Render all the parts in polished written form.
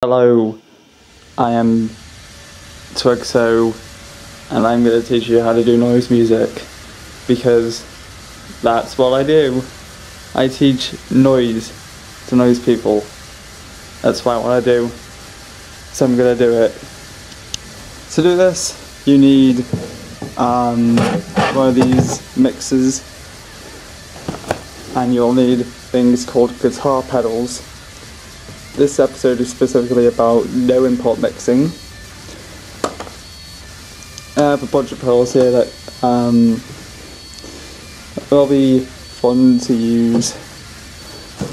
Hello, I am Twixo, and I'm going to teach you how to do noise music, because that's what I do. I teach noise to noise people. That's what I want to do, so I'm going to do it. To do this, you need one of these mixers, and you'll need things called guitar pedals. This episode is specifically about no import mixing. I have a bunch of pedals here that will be fun to use,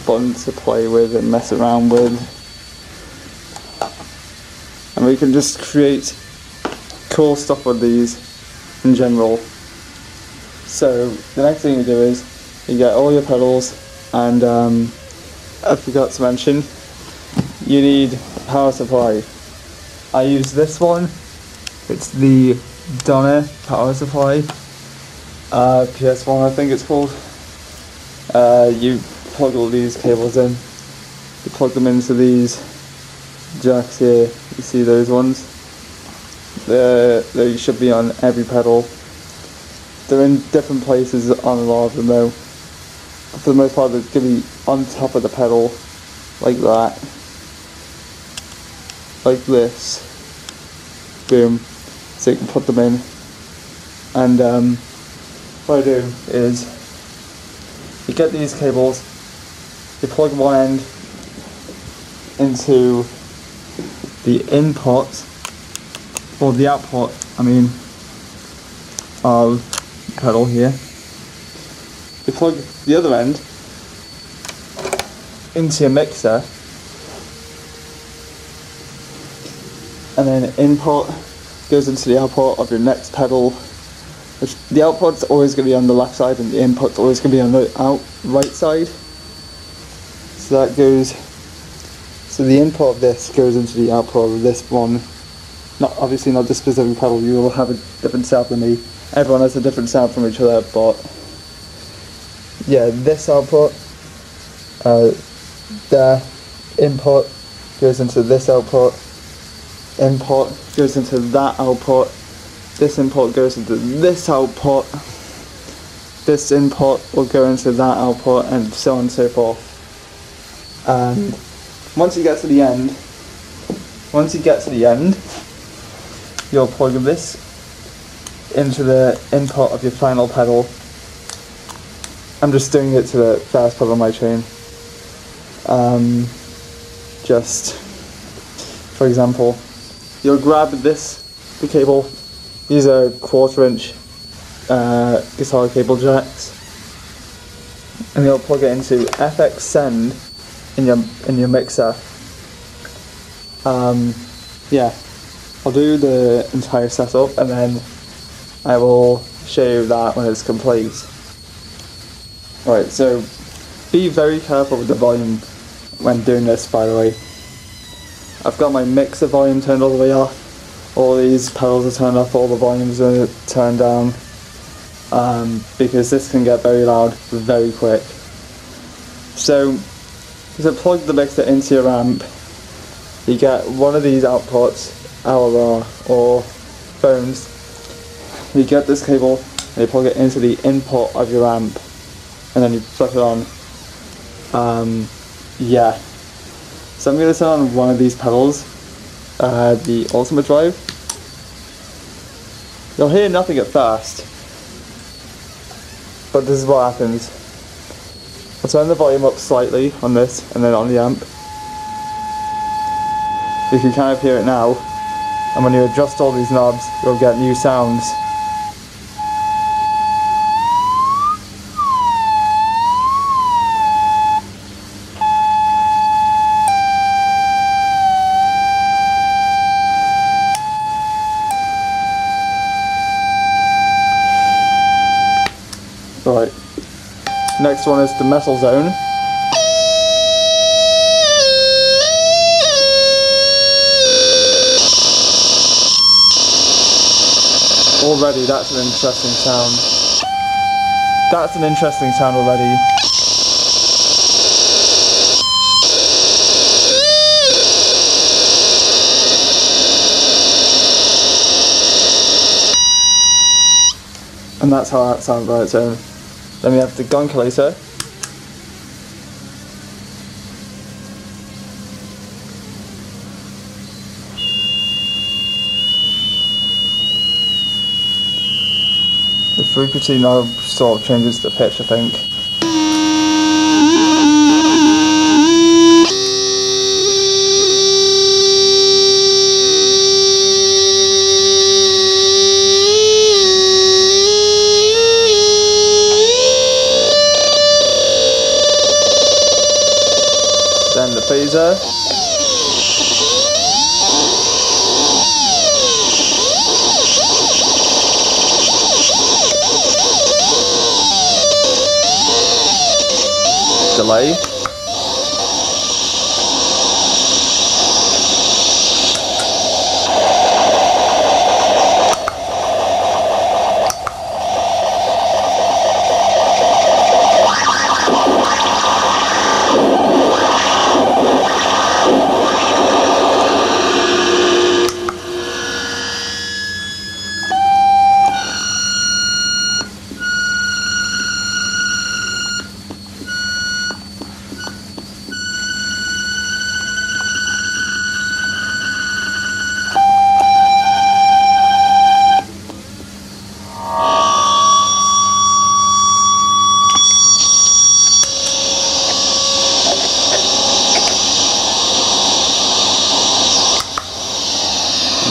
fun to play with and mess around with. And we can just create cool stuff with these in general. So the next thing you do is you get all your pedals, and I forgot to mention, you need a power supply. I use this one. It's the Donna power supply. PS1 I think it's called. You plug all these cables in. You plug them into these jacks here. You see those ones? They should be on every pedal. They're in different places on a lot of them though. For the most part they're going to be on top of the pedal, like that. Like this. Boom. So you can put them in. And what I do is you get these cables, you plug one end into the input, or the output, I mean, of the pedal here. You plug the other end into your mixer, and then input goes into the output of your next pedal, which the output's always going to be on the left side and the input's always going to be on the right side. So that goes, so the input of this goes into the output of this one. Obviously not this specific pedal, you will have a different sound than me. Everyone has a different sound from each other, but yeah, this output, the input goes into this output, input goes into that output, this input goes into this output, this input will go into that output, and so on and so forth. And once you get to the end, you'll plug this into the input of your final pedal. I'm just doing it to the first pedal on my chain. Just for example, you'll grab the cable. These are 1/4" guitar cable jacks, and you'll plug it into FX send in your mixer. Yeah, I'll do the entire setup and then I will show you that when it's complete. Right, so be very careful with the volume when doing this, by the way. I've got my mixer volume turned all the way off. All these pedals are turned off, all the volumes are turned down, because this can get very loud very quick. So plug the mixer into your amp. You get one of these outputs, LR or phones. You get this cable and you plug it into the input of your amp, and then you flip it on. Yeah. So I'm going to turn on one of these pedals, the Ultimate Drive. You'll hear nothing at first, but this is what happens. I'll turn the volume up slightly on this and then on the amp. You can kind of hear it now, and when you adjust all these knobs, you'll get new sounds. Right, next one is the metal zone. Already that's an interesting sound. That's an interesting sound already. And that's how that sounds on its own. Then we have the gonculator. The frequency now sort of changes the pitch, I think. Then the phaser. Delay.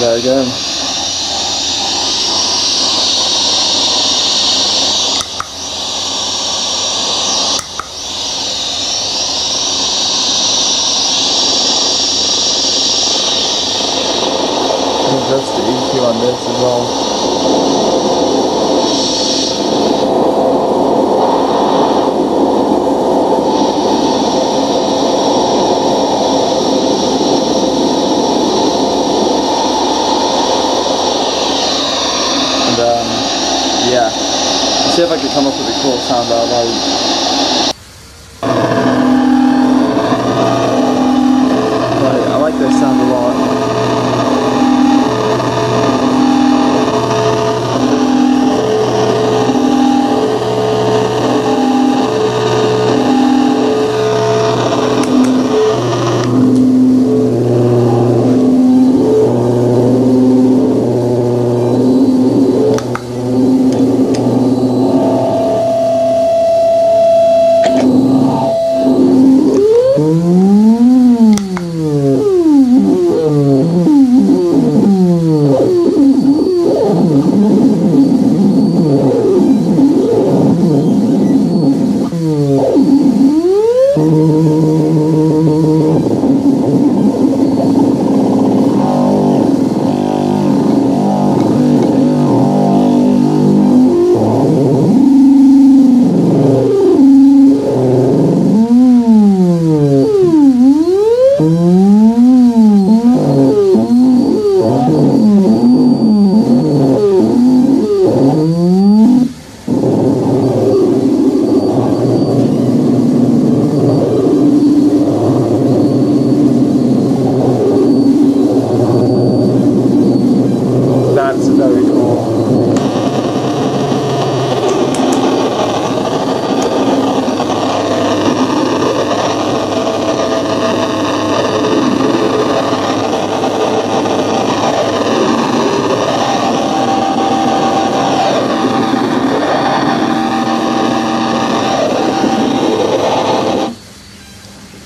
There we go. Adjust the EQ on this as well. Yeah, see if I can come up with a cool sound that I like. Right, I like this sound a lot. That's very cool.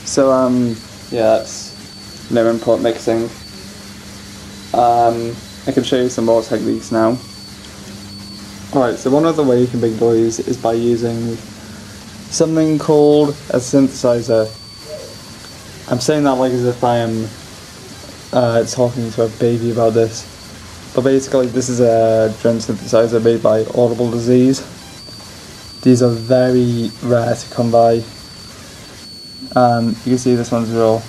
So yeah, that's no input mixing. I can show you some more techniques now. Alright, so one other way you can make noise is by using something called a synthesizer. I'm saying that like as if I am talking to a baby about this, but basically this is a drum synthesizer made by Audible Disease. These are very rare to come by. You can see this one's real.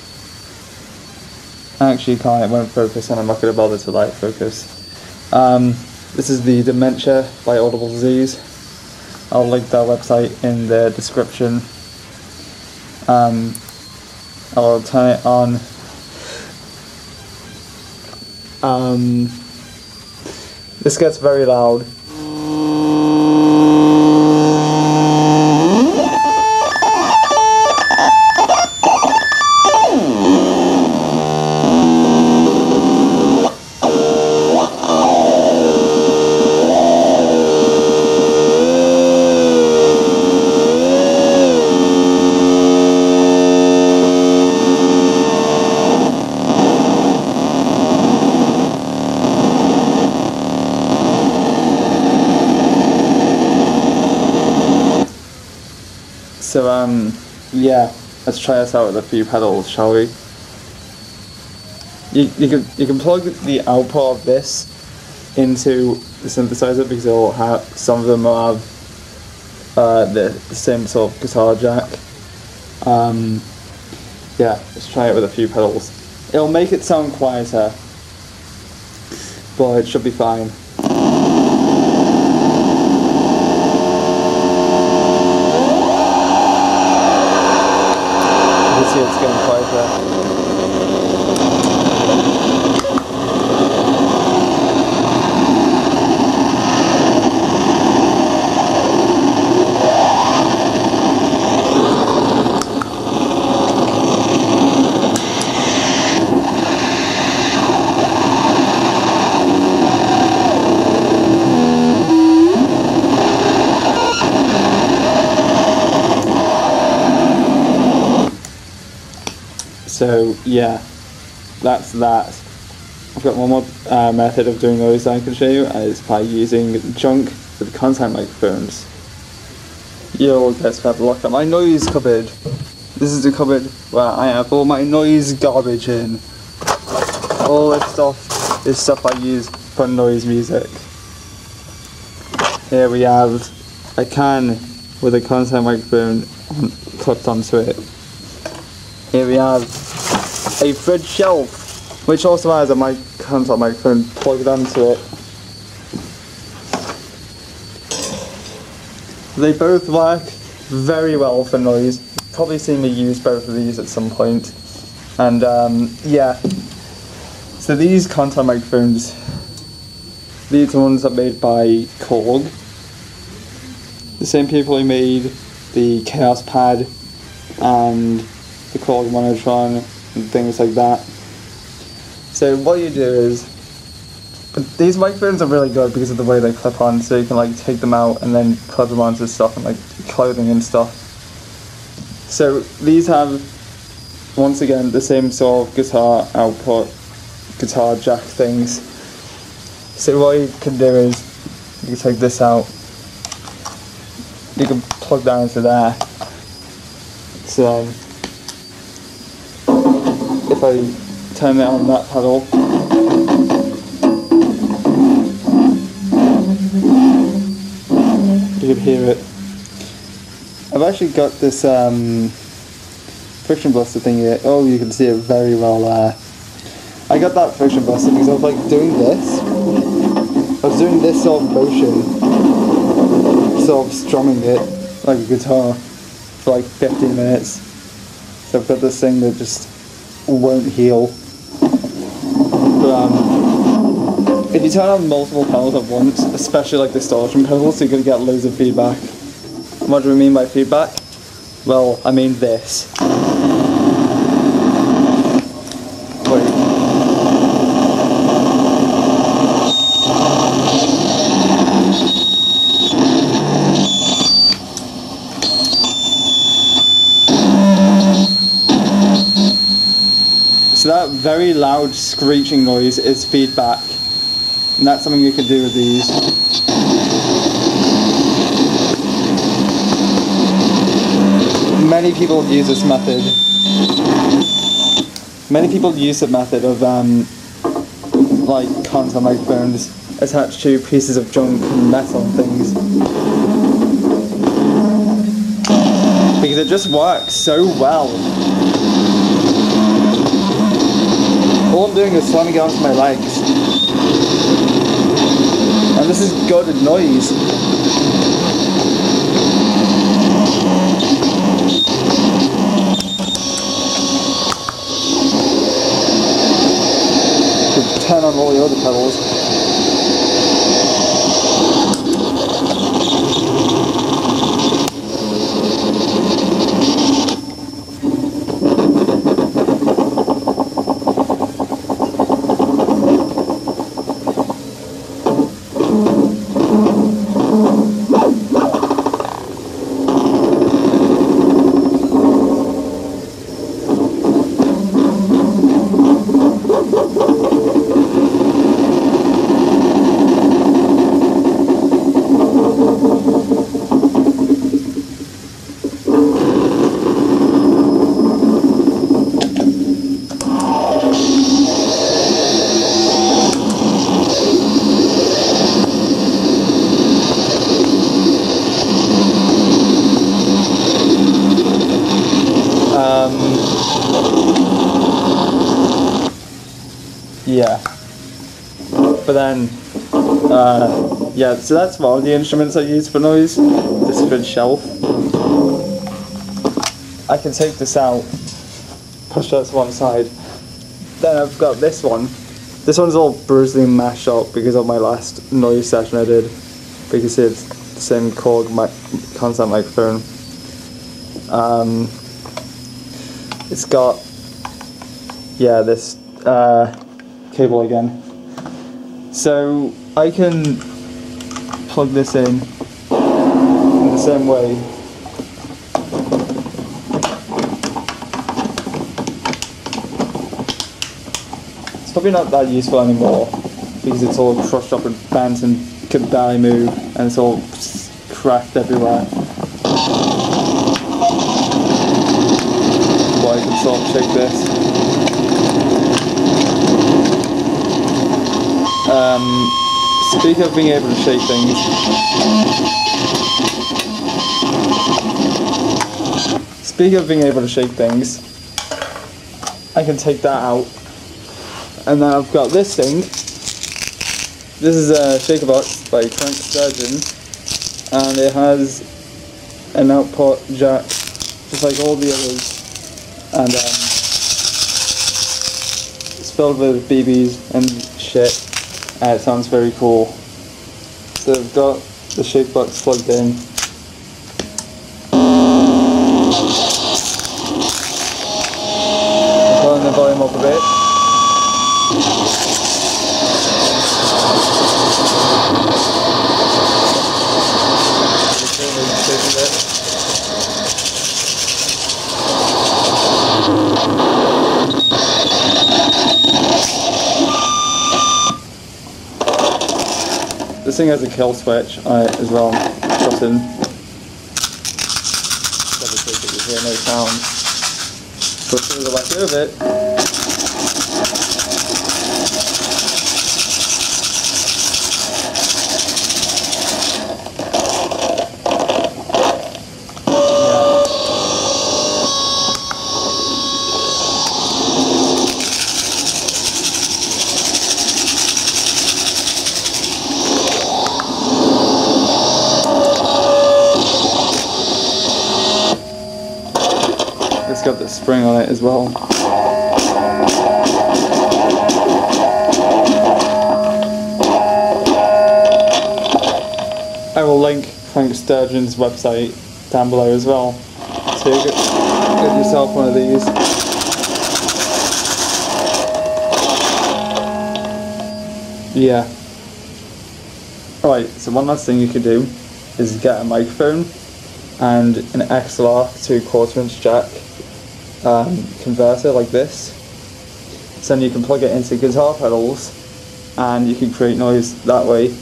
Actually it won't focus and I'm not going to bother to light focus. This is the Dementia by Audible Disease. I'll link their website in the description. I'll turn it on. This gets very loud. So yeah, let's try this out with a few pedals, shall we? You can plug the output of this into the synthesizer because it'll have, some of them will have the same sort of guitar jack. Yeah, let's try it with a few pedals. It'll make it sound quieter, but it should be fine. You can see it's getting quieter. So yeah, that's that. I've got one more method of doing noise I can show you, and it's by using junk with contact microphones. You'll get to have a look at my noise cupboard. This is the cupboard where I have all my noise garbage in. All this stuff is stuff I use for noise music. Here we have a can with a contact microphone clipped onto it. Here we have a fridge shelf, which also has a contact microphone plugged onto it. They both work very well for noise. You've probably seen me use both of these at some point. And yeah, so these contact microphones, these ones are made by Korg. The same people who made the Chaos Pad and the Korg Monotron and things like that. So what you do is, these microphones are really good because of the way they clip on, so you can like take them out and then clip them onto stuff and like clothing and stuff. So these have, once again, the same sort of guitar output, guitar jack things. So what you can do is, you can take this out, you can plug that into there. So if I turn it on that pedal, you can hear it. I've actually got this friction buster thing here. Oh, you can see it very well there. I got that friction buster because I was like doing this. I was doing this sort of motion, sort of strumming it like a guitar for like 15 minutes. So I've got this thing that just won't heal. But if you turn on multiple pedals at once, especially like distortion pedals, you're going to get loads of feedback. What do we mean by feedback? Well, I mean this. Wait. So that very loud screeching noise is feedback, and that's something you can do with these. Many people use this method. Many people use the method of like contact microphones attached to pieces of junk and metal and things, because it just works so well. All I'm doing is slamming it onto my legs, and this is good at noise. Turn on all the other pedals. Yeah. But then, yeah, so that's one of the instruments I use for noise. This good shelf. I can take this out, push that to one side. Then I've got this one. This one's all bruised and mashed up because of my last noise session I did. Because it's the same concept microphone. It's got, yeah, this cable again. So I can plug this in the same way. It's probably not that useful anymore because it's all crushed up and bent and can barely move and it's all cracked everywhere. But I can sort of shake this. Speak of being able to shake things. Speak of being able to shake things. I can take that out. And then I've got this thing. This is a shaker box by Frank Sturgeon. And it has an output jack, just like all the others. And it's filled with BBs and shit. And it sounds very cool. So I've got the shake box plugged in. I'm turning the volume up a bit. This thing has a kill switch on it as well, button. Double click it, you hear no sound. But through the back of it. It's got the spring on it as well. I will link Frank Sturgeon's website down below as well. So get yourself one of these. Yeah. Alright, so one last thing you could do is get a microphone and an XLR to 1/4 inch jack converter like this. So then you can plug it into guitar pedals and you can create noise that way,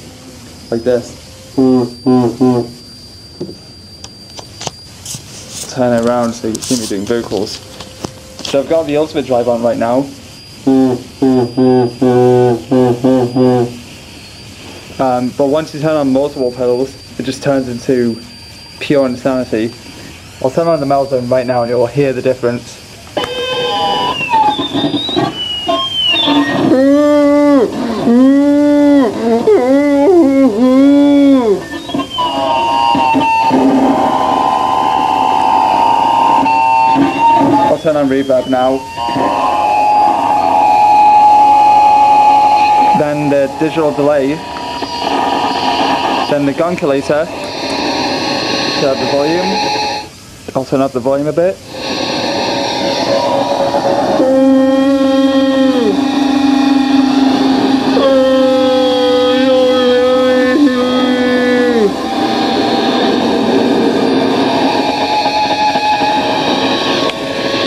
like this. Turn it around so you can see me doing vocals. So I've got the ultimate drive on right now. But once you turn on multiple pedals, it just turns into pure insanity. I'll turn on the meltdown right now and you'll hear the difference. I'll turn on reverb now. Then the digital delay. Then the gonculator. Turn up the volume. I'll turn up the volume a bit.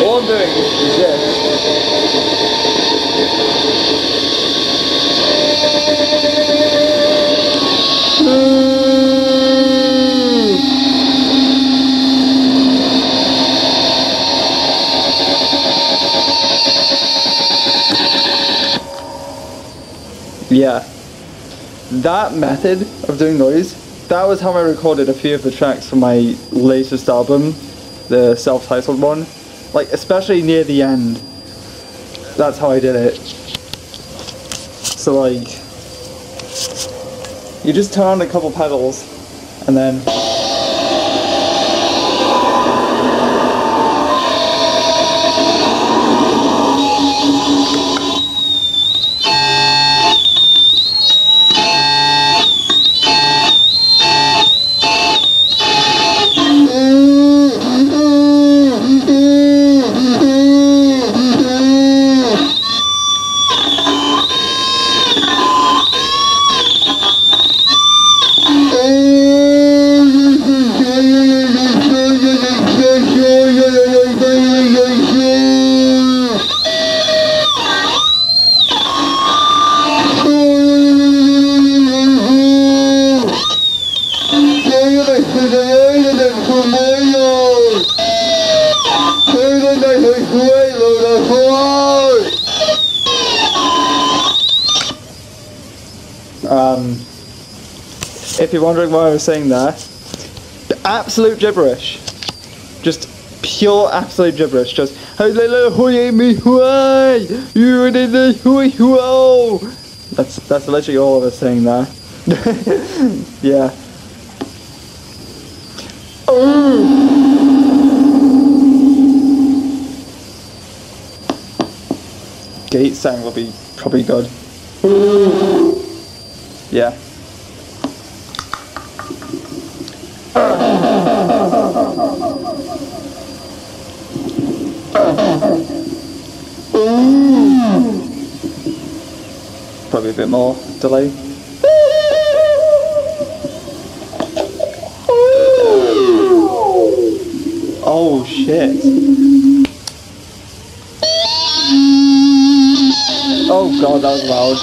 All I'm doing is this. Yeah, that method of doing noise, that was how I recorded a few of the tracks for my latest album, the self-titled one. Like, especially near the end, that's how I did it. So like, you just turn on a couple pedals, and then if you're wondering why I was saying there, absolute gibberish. Just pure absolute gibberish. Just that's literally all I was saying there. Yeah. Gate sound will be probably good. Yeah. Probably a bit more delay. Oh shit. Oh god, that was loud.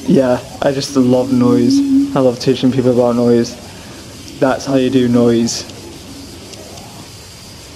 Yeah, I just love noise. I love teaching people about noise. That's how you do noise.